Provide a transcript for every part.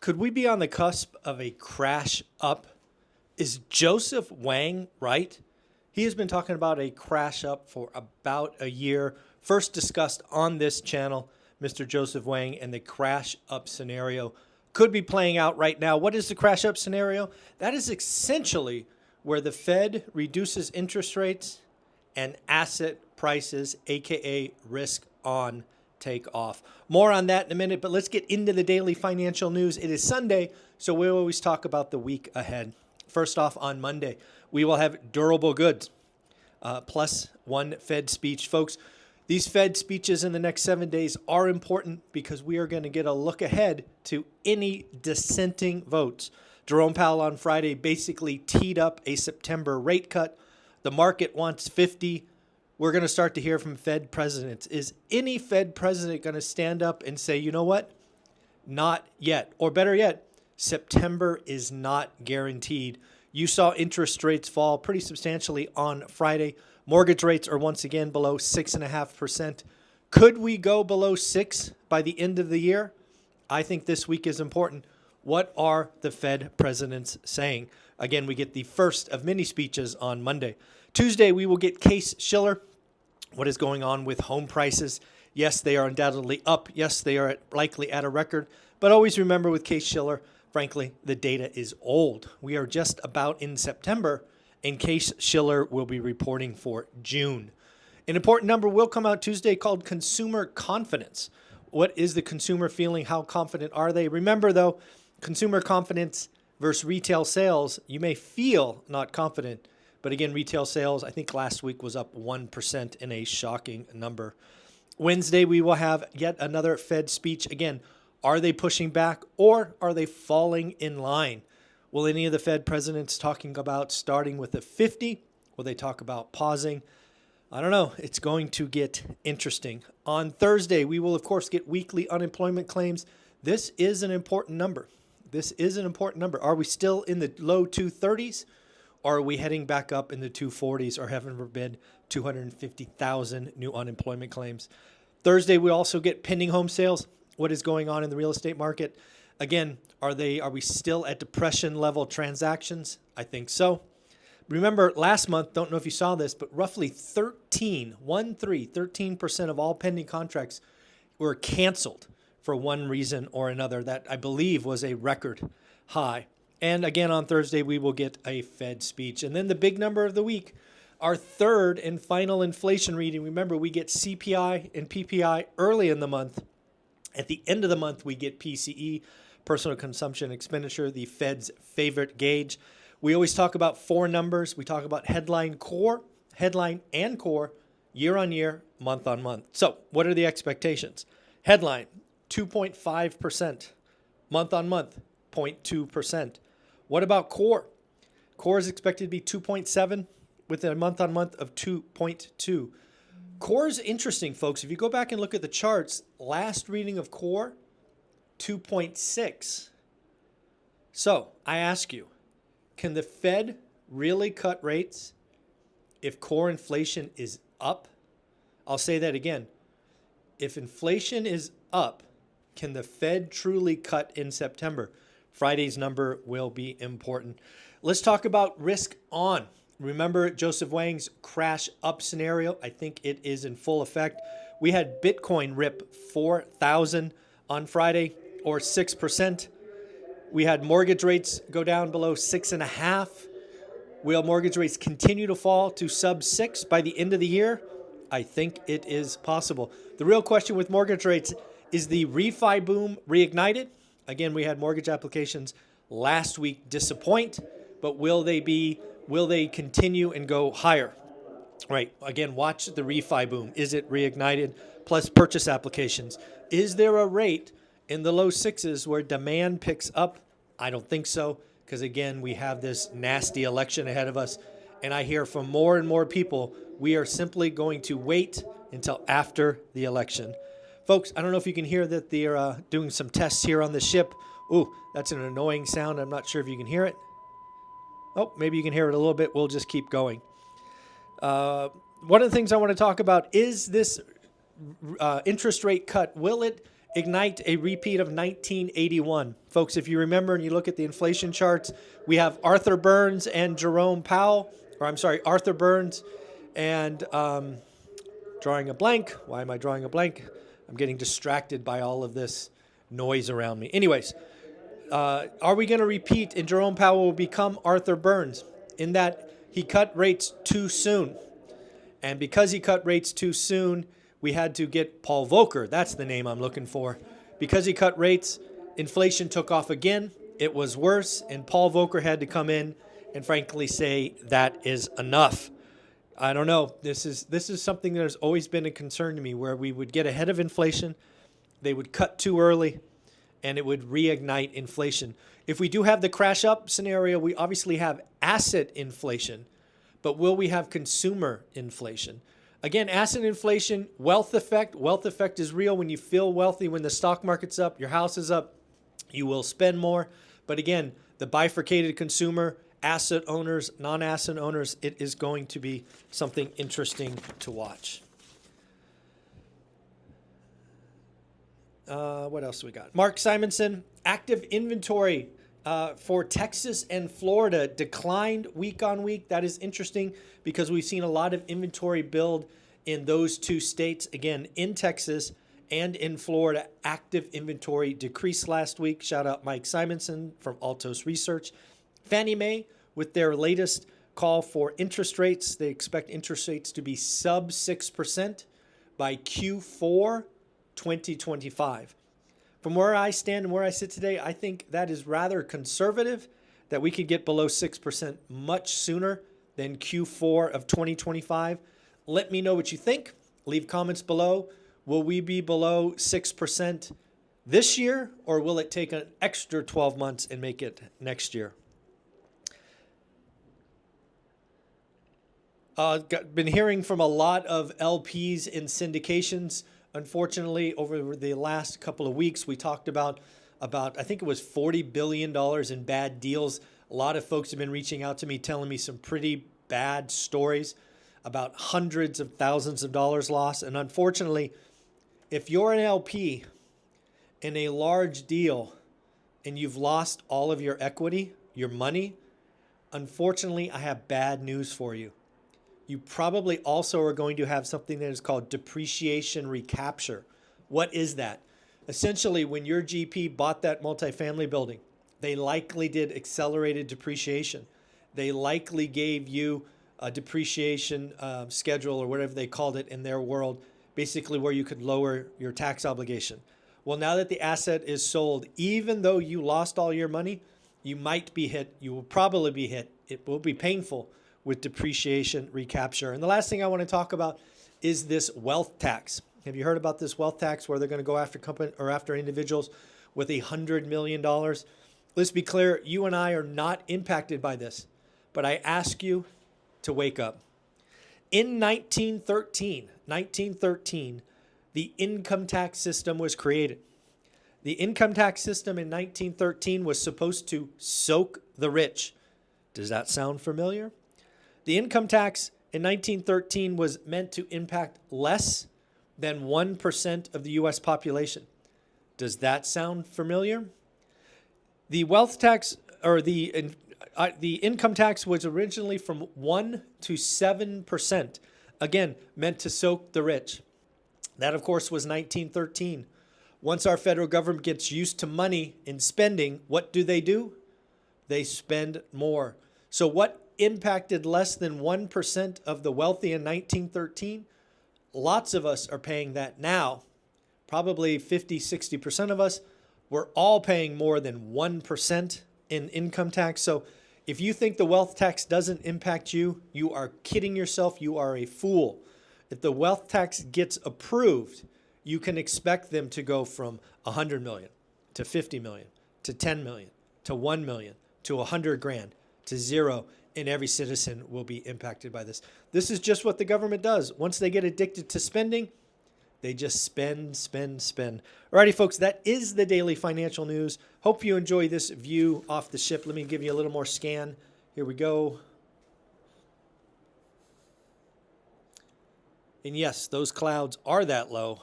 Could we be on the cusp of a crash up? Is Joseph Wang right? He has been talking about a crash up for about a year. First discussed on this channel, Mr. Joseph Wang, and the crash up scenario could be playing out right now. What is the crash up scenario? That is essentially where the Fed reduces interest rates and asset prices, aka risk on, take off. More on that in a minute, but let's get into the daily financial news. It is Sunday, so we always talk about the week ahead. First off, on Monday, we will have durable goods, plus one Fed speech. Folks, these Fed speeches in the next 7 days are important because we are going to get a look ahead to any dissenting votes. Jerome Powell on Friday basically teed up a September rate cut. The market wants 50. We're going to start to hear from Fed presidents. Is any Fed president going to stand up and say, you know what? Not yet. Or better yet, September is not guaranteed. You saw interest rates fall pretty substantially on Friday. Mortgage rates are once again below 6.5%. Could we go below 6 by the end of the year? I think this week is important. What are the Fed presidents saying? Again, we get the first of many speeches on Monday. Tuesday, we will get Case-Shiller. What is going on with home prices? Yes, they are undoubtedly up. Yes, they are likely at a record. But always remember with Case-Shiller, frankly, the data is old. We are just about in September, and Case-Shiller will be reporting for June. An important number will come out Tuesday called consumer confidence. What is the consumer feeling? How confident are they? Remember, though, consumer confidence versus retail sales, you may feel not confident. But again, retail sales, I think last week was up 1% in a shocking number. Wednesday, we will have yet another Fed speech. Again, are they pushing back or are they falling in line? Will any of the Fed presidents talking about starting with a 50? Will they talk about pausing? I don't know. It's going to get interesting. On Thursday, we will, of course, get weekly unemployment claims. This is an important number. This is an important number. Are we still in the low 230s? Or are we heading back up in the 240s, or heaven forbid, 250,000 new unemployment claims? Thursday, we also get pending home sales. What is going on in the real estate market? Again, are we still at depression level transactions? I think so. Remember last month, don't know if you saw this, but roughly 13% of all pending contracts were canceled for one reason or another. That I believe was a record high. And again, on Thursday, we will get a Fed speech. And then the big number of the week, our third and final inflation reading. Remember, we get CPI and PPI early in the month. At the end of the month, we get PCE, personal consumption expenditure, the Fed's favorite gauge. We always talk about four numbers. We talk about headline and core, year on year, month on month. So what are the expectations? Headline, 2.5%. Month on month, 0.2%. What about core? Core is expected to be 2.7 with a month on month of 2.2. Core is interesting, folks. If you go back and look at the charts, last reading of core, 2.6. So I ask you, can the Fed really cut rates if core inflation is up? I'll say that again. If inflation is up, can the Fed truly cut in September? Friday's number will be important. Let's talk about risk on. Remember Joseph Wang's crash up scenario? I think it is in full effect. We had Bitcoin rip 4,000 on Friday, or 6%. We had mortgage rates go down below 6.5. Will mortgage rates continue to fall to sub 6 by the end of the year? I think it is possible. The real question with mortgage rates is the refi boom reignited? Again, we had mortgage applications last week disappoint, but will they continue and go higher? Right. Again, watch the refi boom. Is it reignited? Plus purchase applications. Is there a rate in the low 6s where demand picks up? I don't think so, because again, we have this nasty election ahead of us. And I hear from more and more people, we are simply going to wait until after the election. Folks, I don't know if you can hear that they're doing some tests here on the ship. Ooh, that's an annoying sound. I'm not sure if you can hear it. Oh, maybe you can hear it a little bit. We'll just keep going. One of the things I want to talk about is this interest rate cut. Will it ignite a repeat of 1981. Folks, if you remember and you look at the inflation charts, we have Arthur Burns and Jerome Powell, or I'm sorry, Arthur Burns and drawing a blank. Why am I drawing a blank? I'm getting distracted by all of this noise around me. Anyways, are we going to repeat and Jerome Powell will become Arthur Burns in that he cut rates too soon? And because he cut rates too soon, we had to get Paul Volcker. That's the name I'm looking for. Because he cut rates, inflation took off again. It was worse, and Paul Volcker had to come in and frankly say that is enough. I don't know. This is something that has always been a concern to me, where we would get ahead of inflation, they would cut too early, and it would reignite inflation. If we do have the crash up scenario, we obviously have asset inflation, but will we have consumer inflation? Again, asset inflation, wealth effect. Wealth effect is real. When you feel wealthy, when the stock market's up, your house is up, you will spend more. But again, the bifurcated consumer, asset owners, non-asset owners, it is going to be something interesting to watch. What else we got? Mark Simonson, active inventory for Texas and Florida declined week on week. That is interesting because we've seen a lot of inventory build in those two states. Again, in Texas and in Florida, active inventory decreased last week. Shout out Mike Simonson from Altos Research. Fannie Mae, with their latest call for interest rates, they expect interest rates to be sub 6% by Q4 2025. From where I stand and where I sit today, I think that is rather conservative, that we could get below 6% much sooner than Q4 of 2025. Let me know what you think. Leave comments below. Will we be below 6% this year, or will it take an extra 12 months and make it next year? Been hearing from a lot of LPs in syndications. Unfortunately, over the last couple of weeks, we talked about I think it was $40 billion in bad deals. A lot of folks have been reaching out to me, telling me some pretty bad stories about hundreds of thousands of dollars lost. And unfortunately, if you're an LP in a large deal and you've lost all of your equity, your money, unfortunately, I have bad news for you. You probably also are going to have something that is called depreciation recapture. What is that? Essentially, when your GP bought that multifamily building, they likely did accelerated depreciation. They likely gave you a depreciation schedule, or whatever they called it in their world, basically where you could lower your tax obligation. Well, now that the asset is sold, even though you lost all your money, you might be hit. You will probably be hit. It will be painful with depreciation recapture. And the last thing I want to talk about is this wealth tax. Have you heard about this wealth tax, where they're going to go after company or after individuals with $100 million? Let's be clear, you and I are not impacted by this, but I ask you to wake up. In 1913, the income tax system was created. The income tax system in 1913 was supposed to soak the rich. Does that sound familiar? The income tax in 1913 was meant to impact less than 1% of the U.S. population. Does that sound familiar? The wealth tax, or the income tax, was originally from 1 to 7%. Again, meant to soak the rich. That, of course, was 1913. Once our federal government gets used to money and spending, what do? They spend more. So what impacted less than 1% of the wealthy in 1913? Lots of us are paying that now. Probably 50, 60% of us, we're all paying more than 1% in income tax. So if you think the wealth tax doesn't impact you, you are kidding yourself. You are a fool. If the wealth tax gets approved, you can expect them to go from 100 million to 50 million to 10 million to 1 million to 100 grand to zero. And every citizen will be impacted by this. This is just what the government does. Once they get addicted to spending, they just spend. Alrighty, folks, that is the daily financial news. Hope you enjoy this view off the ship. Let me give you a little more scan. Here we go. And yes, those clouds are that low.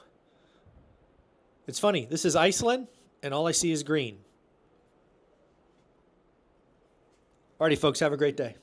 It's funny. This is Iceland, and all I see is green. Alrighty, folks. Have a great day.